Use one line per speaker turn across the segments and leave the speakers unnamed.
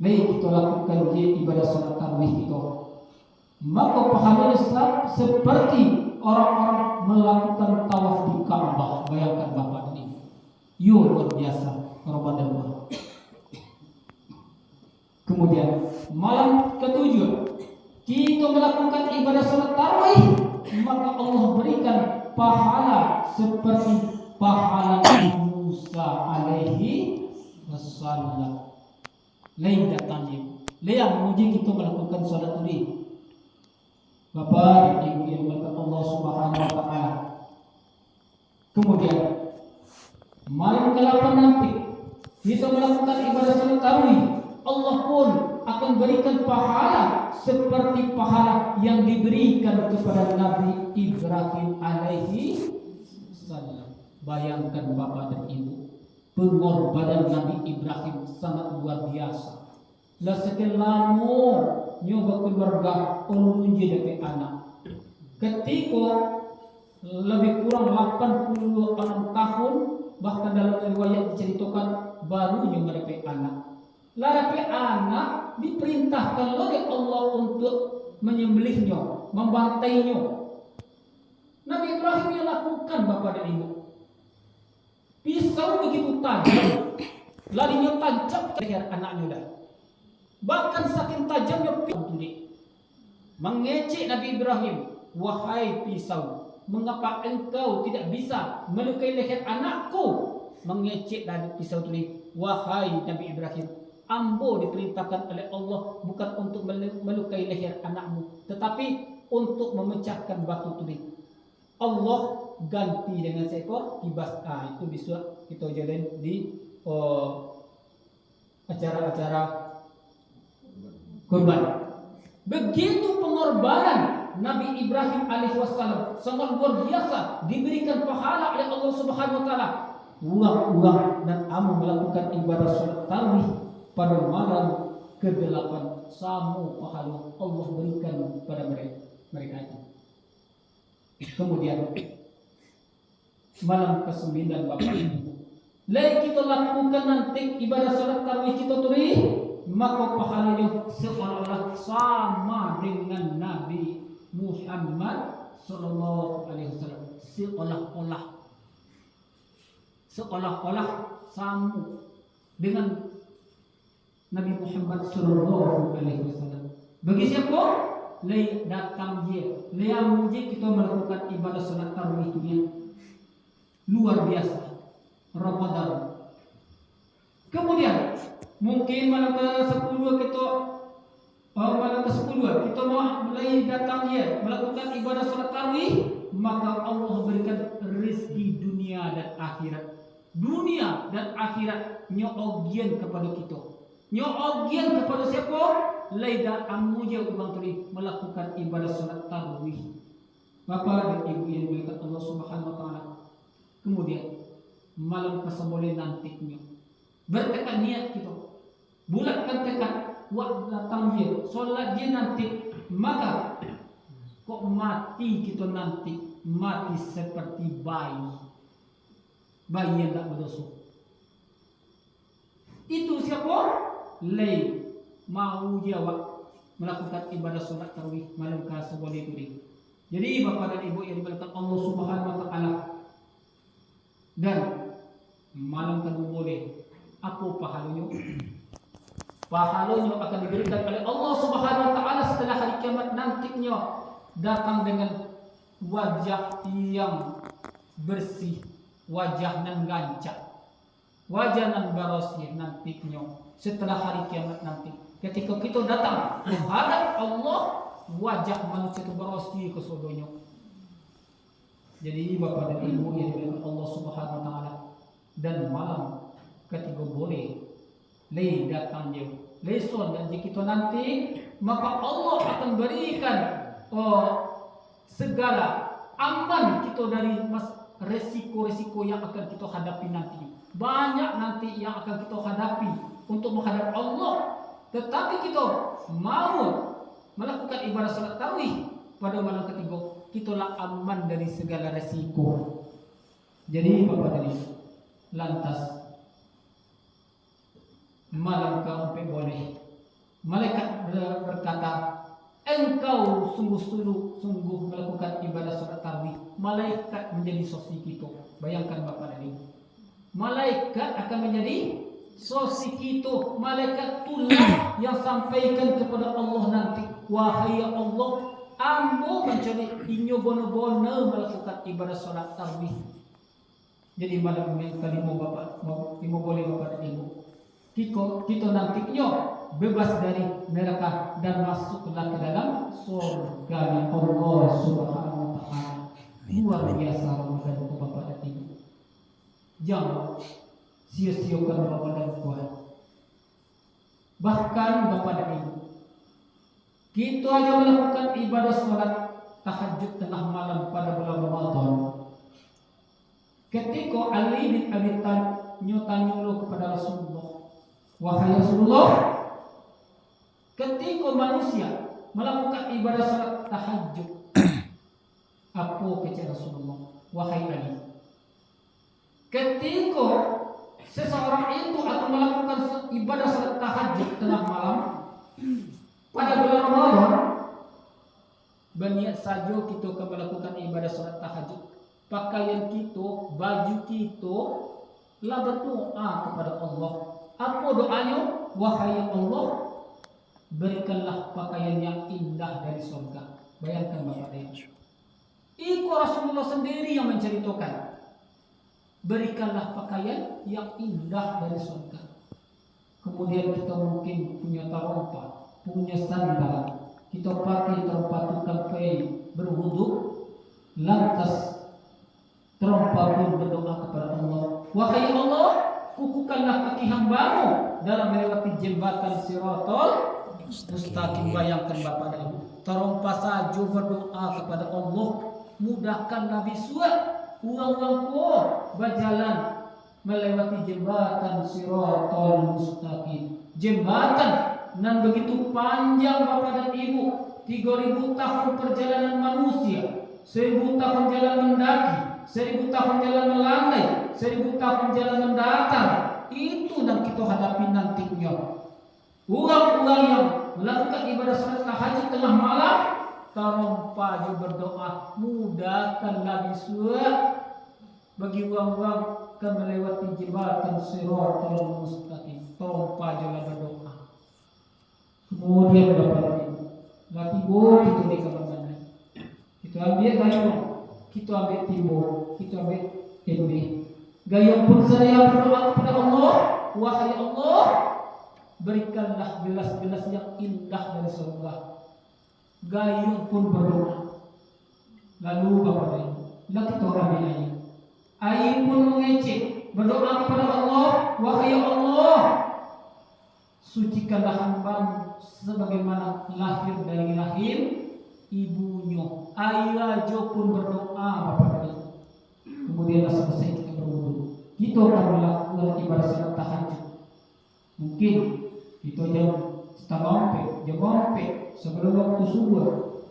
Lai kita lakukan dia ibadah salat tarawih kita, maka pahalanya seperti orang-orang melakukan tawaf di Ka'bah. Bayangkan Bapak ini, luar biasa Ramadan. Kemudian malam ketujuh kita melakukan ibadah salat tarawih, maka Allah berikan pahala seperti pahala Musa alaihi wassalam. Lain datangnya, lain memuji kita melakukan salat tarawih. Bapak dan Ibu yang berkat Allah Subhanahu wa taala. Kemudian malam ke-8 nanti kita melakukan ibadah salat tarawih, Allah pun akan berikan pahala seperti pahala yang diberikan kepada Nabi Ibrahim alaihi salam. Bayangkan Bapak dan Ibu, pengorbanan Nabi Ibrahim sangat luar biasa. Lah setelah nyoba keluarga ulun jadi anak. Ketika lebih kurang 86 tahun, bahkan dalam riwayat diceritakan baru nyoba dapat anak. Lah dapat anak diperintahkan oleh Allah untuk menyembelihnya, membantainya. Nabi Ibrahim yang lakukan Bapak dan Ibu. Pisau begitu tajam, larinya tancap ke leher anaknya dah. Bahkan saking tajamnya pisau ini mengecek Nabi Ibrahim, wahai pisau, mengapa engkau tidak bisa melukai leher anakku? Mengecek dari pisau ini, wahai Nabi Ibrahim, ambo diperintahkan oleh Allah bukan untuk melukai leher anakmu, tetapi untuk memecahkan batu tuli. Allah ganti dengan seekor kibas. Itu bisa kita jalan di acara-acara kurban. Begitu pengorbanan Nabi Ibrahim alaihissalam sangat luar biasa, diberikan pahala oleh Allah Subhanahu wa taala. Ulang-ulang dan amu melakukan ibadah salat tarawih pada malam ke-8, samu pahala Allah berikan kepada mereka itu. Kemudian malam ke-9 Bapak Ibu, lain kita lakukan nanti ibadah salat tarawih kita tulis, maka pahalanya seolah-olah sama dengan Nabi Muhammad sallallahu alaihi wasallam. Seolah-olah sama dengan Nabi Muhammad sallallahu alaihi wasallam. Bagi siapa? Lai datang dia, lai muji kita melakukan ibadah salat tarawih itu luar biasa Ramadan. Kemudian mungkin malam ke-10 kita mau mulai datang dia melakukan ibadah salat tarawih, maka Allah berikan rezeki dunia dan akhirat. Dunia dan akhirat nyo'ogian kepada kita. Nyo'ogian kepada siapa? Laida amuja ulang tuli melakukan ibadah salat tarawih. Bapak dan Ibu yang dimuliakan Allah Subhanahu wa taala. Kemudian malam ke-9 nantinya bertekad niat kita, bulatkan tekad, waktu datang dia, solat dia nanti, maka kok mati kita nanti, mati seperti bayi yang tak berdosa. Itu siapa? Lay mau jawab melakukan ibadah salat tarawih malam ke-9 itu. Jadi Bapak dan Ibu yang dimuliakan Allah Subhanahu wa taala, dan malam ke-12 apa pahalanya? Pahalanya akan diberikan oleh Allah Subhanahu wa taala setelah hari kiamat nantinya, datang dengan wajah yang bersih, wajah nan gancak, wajah nan barosih nantinya setelah hari kiamat nanti. Ketika kita datang menghadap Allah, wajah manusia itu barosih ke sodonya. Jadi Bapak dan Ibu yang dimuliakan Allah Subhanahu wa taala, dan malam ketika boleh lay datang dia leson dan jika kita nanti, maka Allah akan berikan segala aman kita dari resiko-resiko yang akan kita hadapi nanti. Banyak nanti yang akan kita hadapi untuk menghadap Allah, tetapi kita mau melakukan ibadah salat tarawih pada malam ketiga, kitalah aman dari segala resiko. Jadi Bapak dan Ibu, lantas malam ke-4 boleh Malaikat berkata, engkau sungguh melakukan ibadah sholat tarawih. Malaikat menjadi sosi kita. Bayangkan Bapak dan Ibu. Malaikat akan menjadi sosi kita. Malaikat itulah yang sampaikan kepada Allah nanti, wahai Allah, ambo mencari inyo bono-bono melakukan ibadah sholat tarawih. Jadi malam ini kali mau boleh Bapak dan Ibu. Kita nantinya bebas dari neraka dan masuklah ke dalam surga Allah Subhanahu wa taala. Luar biasa Ramadan itu Bapak dan Ibu. Jangan sia-siakan Ramadan kuat. Bahkan Bapak dan Ibu, kita aja melakukan ibadah sholat tahajud tengah malam pada bulan Ramadan. Ketika Ali bin Abi Thalib nyulo kepada Rasulullah, wahai Rasulullah, ketika manusia melakukan ibadah salat tahajud, apa kata Rasulullah? Wahai Ali, ketika seseorang itu akan melakukan ibadah salat tahajud tengah malam pada bulan Ramadan, berniat saja kita akan melakukan ibadah salat tahajud. Pakaian kita, baju kita, lah berdoa kepada Allah. Apa doanya? Wahai Allah, berikanlah pakaian yang indah dari surga. Bayangkan Bapak Ibu. Itu Rasulullah sendiri yang menceritakan. Berikanlah pakaian yang indah dari surga. Kemudian kita mungkin punya tarompa, punya sandal. Kita pakai tarompa itu sampai berwudu. Lantas terompa pun berdoa kepada Allah. Wahai Allah, kukuhkanlah kaki hambamu dalam melewati jembatan Siratal Mustaqim. Bayangkan Bapak dan Ibu, terompa saja berdoa kepada Allah, mudahkanlah bisuat uang-uangku berjalan melewati jembatan Siratal Mustaqim. Jembatan nan begitu panjang Bapak dan Ibu, 3000 tahun perjalanan manusia, 1000 tahun jalan mendaki, 1000 tahun jalan melandai, 1000 tahun jalan mendatang. Itu yang kita hadapi nantinya. Orang-orang yang melakukan ibadah salat tahajud tengah malam, terompa juga berdoa, mudahkanlah bisuat bagi orang-orang yang melewati jembatan Siratal Mustaqim. Terompa juga berdoa. Kemudian Bapak Ibu, lagi kita di kamar mandi. Kita ambil gayung, kita ambil timbul, kita ambil MB. Gayung pun saya berdoa kepada Allah, wahai Allah, berikanlah gelas-gelas yang indah dari surga. Gayung pun berdoa. Lalu Bapak Ibu, lah kita ambil air. Air pun mengecek, berdoa kepada Allah, wahai Allah, sucikanlah hambamu sebagaimana lahir dari rahim ibunya. Air aja pun berdoa Bapak Ibu. Kemudian selesai kita berwudu, kita akan melakukan ibadah salat tahajud. Mungkin kita jam 4 sebelum waktu subuh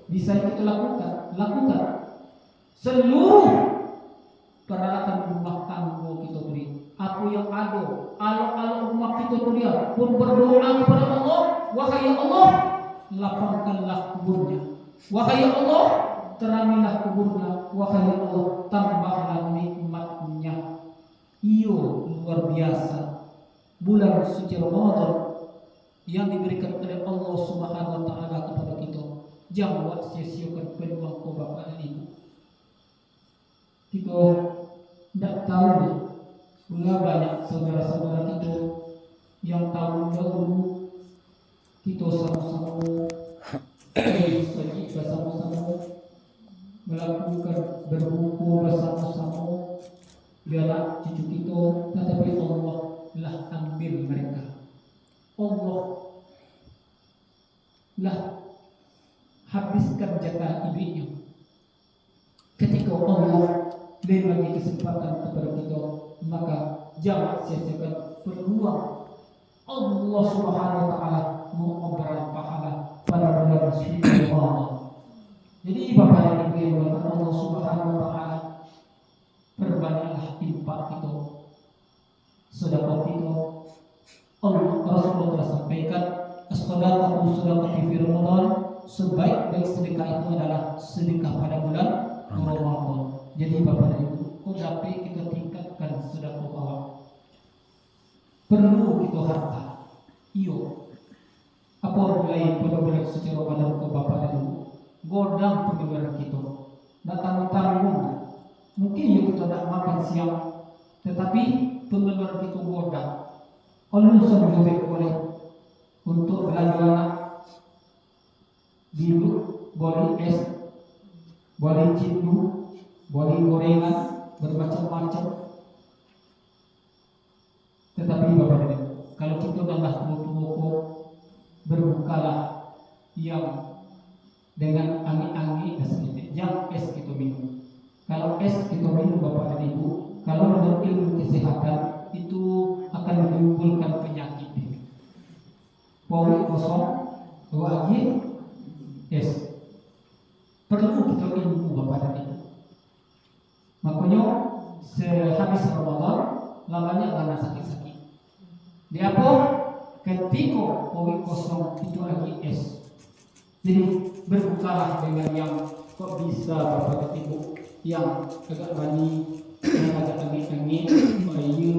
bisa kita lakukan seluruh peralatan rumah tangga kita beri. Apa yang ada, alat-alat rumah kita beri pun berdoa kepada Allah, wahai Allah, lapangkanlah kuburnya. Wahai Allah, terangilah kuburnya. Wahai Allah, tambahlah nikmatnya. Iyo, luar biasa bulan suci Ramadan yang diberikan oleh Allah Subhanahu wa taala kepada kita. Jangan sia-siakan peluang Bapak dan Ibu. Kita tidak tahu nih, banyak saudara-saudara kita yang tahun dahulu kita sama-sama bersama-sama melakukan berbuku bersama-sama biarlah cucu kita, tetapi Allah lah ambil mereka. Allah lah habiskan jatah ibunya. Ketika Allah beri kesempatan kepada kita, maka jangan sia-siakan peluang Allah Subhanahu wa taala memberikan pahala pada bulan suci Ramadan. Jadi Bapak dan Ibu yang dimuliakan Allah Subhanahu wa taala, perbanyaklah infak kita, sedekah kita. Allah Rasulullah telah sampaikan, as-shadaqatu shadaqati fi Ramadan, sebaik-baik sedekah itu adalah sedekah pada bulan Ramadan. Jadi Bapak dan Ibu, kok dapat kita tingkatkan sedekah awak. Perlu kita harta. Iyo. Apa mulai pada bulan suci Ramadan ke Bapak dan Ibu? Godang pengeluaran kita. Datang tanggung. Mungkin ya kita tak makan siang, tetapi pengeluaran kita godang. Allah sebelum boleh untuk belanja anak dulu, boleh es, boleh cindu, boleh gorengan, bermacam-macam. Tetapi Bapak dan Ibu, kalau kita nambah toko-toko, berbukalah yang dengan angin-angin yang es kita minum. Kalau es kita minum Bapak dan Ibu, kalau menurut ilmu kesehatan itu akan menimbulkan penyakit. Pori kosong, dua lagi es. Perlu kita ilmu Bapak dan Ibu. Makanya sehabis Ramadan lamanya karena sakit-sakit. Di apa? Ketika pori kosong itu lagi es. Jadi berbukalah dengan yang kok bisa Bapak dan Ibu yang agak bani, yang agak angin-angin, air,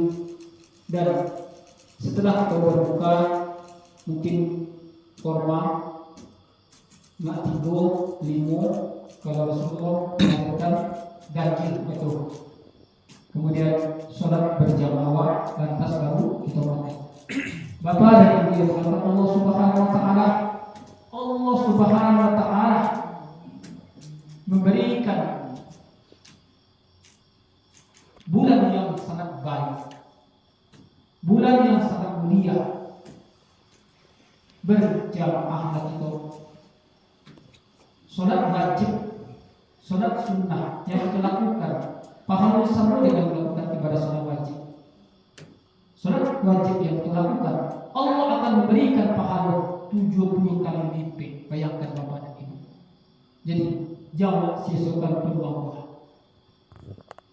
dan setelah kita berbuka mungkin korma, mak tigo, limo, kalau Rasulullah mengatakan daging itu. Kemudian sholat berjamaah, lantas baru kita makan. Bapak dan Ibu yang dimuliakan Allah Subhanahu Wa Taala, Allah Subhanahu Wa Taala memberikan bulan yang sangat baik, bulan yang sangat mulia. Berjamaah itu, sholat wajib, sholat sunnah yang kita lakukan, pahala sama dengan melakukan ibadah sholat wajib. Sholat wajib yang kita lakukan, Allah akan memberikan pahala 70 kali lipat. Bayangkan Bapak dan Ibu. Jadi jangan sia-siakan peluang.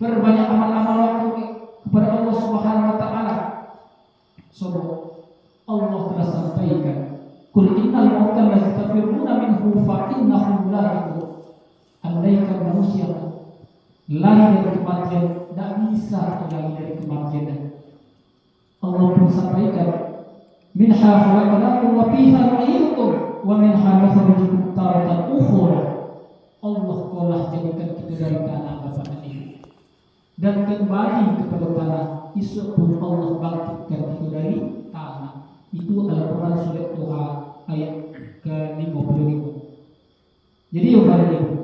Perbanyak amal-amal waktu kepada Allah Subhanahu Wa Taala. Sebab Allah telah sampaikan, "Qul innal mauta allazi tafirruna minhu fa innahu lahiqun." Andaikan manusia lari dari kematian, tidak bisa lari dari kematian. Allah pun sampaikan, "Minha khalaqnakum wa fiha nu'idukum wa minha nukhrijukum taratan ukhra." Allah telah jadikan kita dari tanah Bapak dan Ibu, dan kembali kepada tanah. Esok pun Allah bangkitkan kita dari tanah. Itu Al-Quran surat Tuhan ayat ke-55. Jadi Bapak dan Ibu,